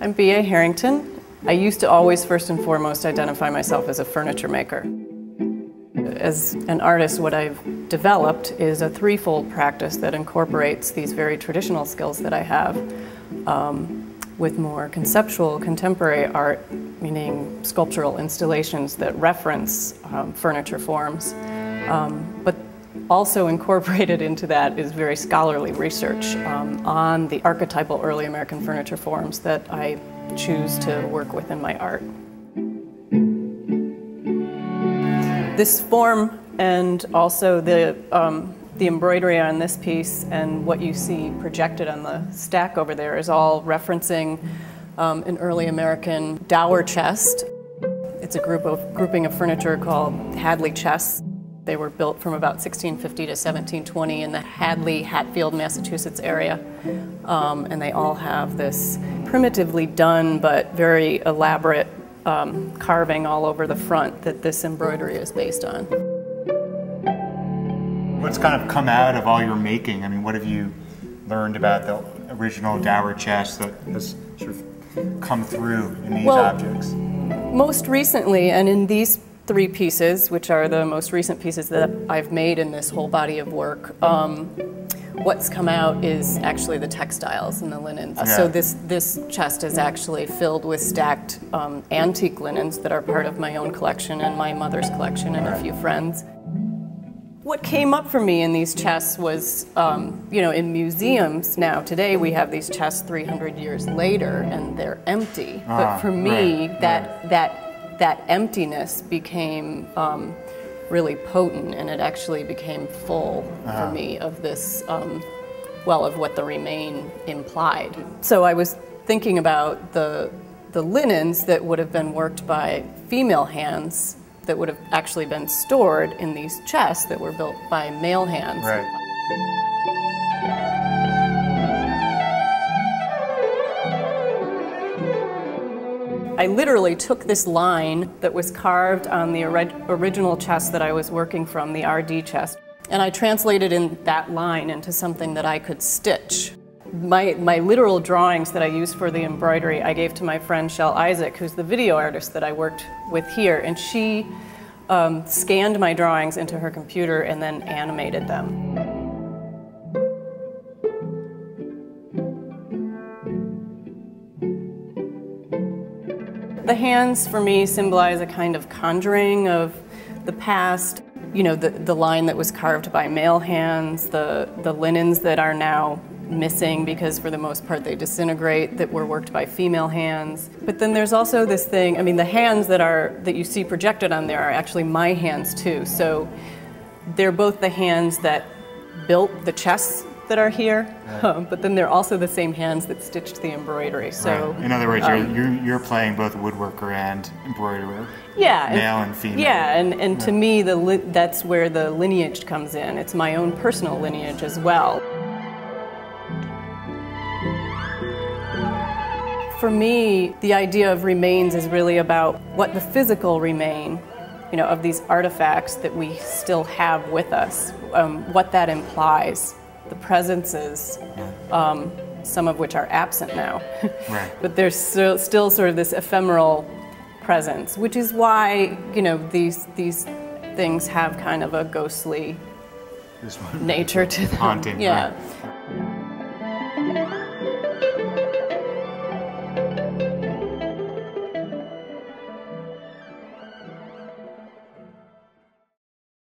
I'm B.A. Harrington. I used to always first and foremost identify myself as a furniture maker. As an artist, what I've developed is a threefold practice that incorporates these very traditional skills that I have with more conceptual, contemporary art, meaning sculptural installations that reference furniture forms. But also incorporated into that is very scholarly research on the archetypal early American furniture forms that I choose to work with in my art. This form and also the embroidery on this piece and what you see projected on the stack over there is all referencing an early American dower chest. It's a grouping of furniture called Hadley chests. They were built from about 1650 to 1720 in the Hadley, Hatfield, Massachusetts area. And they all have this primitively done but very elaborate carving all over the front that this embroidery is based on. What's kind of come out of all your making? I mean, what have you learned about the original dower chest that has sort of come through in these objects? Most recently, and in these three pieces, which are the most recent pieces that I've made in this whole body of work, what's come out is actually the textiles and the linens. Yeah. So this chest is actually filled with stacked antique linens that are part of my own collection and my mother's collection and a few friends. What came up for me in these chests was, you know, in museums now, today we have these chests 300 years later and they're empty. But for me, that emptiness became really potent, and it actually became full for me of this, well, of what the remain implied. So I was thinking about the linens that would have been worked by female hands that would have actually been stored in these chests that were built by male hands. Right. I literally took this line that was carved on the original chest that I was working from, the RD chest, and I translated in that line into something that I could stitch. My literal drawings that I used for the embroidery I gave to my friend Shel Isaac, who's the video artist that I worked with here, and she scanned my drawings into her computer and then animated them. The hands, for me, symbolize a kind of conjuring of the past. You know, the line that was carved by male hands, the linens that are now missing because for the most part they disintegrate, that were worked by female hands. But then there's also this thing, I mean, the hands that you see projected on there are actually my hands too. So they're both the hands that built the chests that are here, but then they're also the same hands that stitched the embroidery. So, in other words, you're playing both woodworker and embroiderer. Yeah, male and female. Yeah, and to me, that's where the lineage comes in. It's my own personal lineage as well. For me, the idea of remains is really about what the physical remain, you know, of these artifacts that we still have with us, what that implies. The presences, some of which are absent now, but there's still sort of this ephemeral presence, which is why, you know, these things have kind of a ghostly nature to them. Haunting, yeah. Right.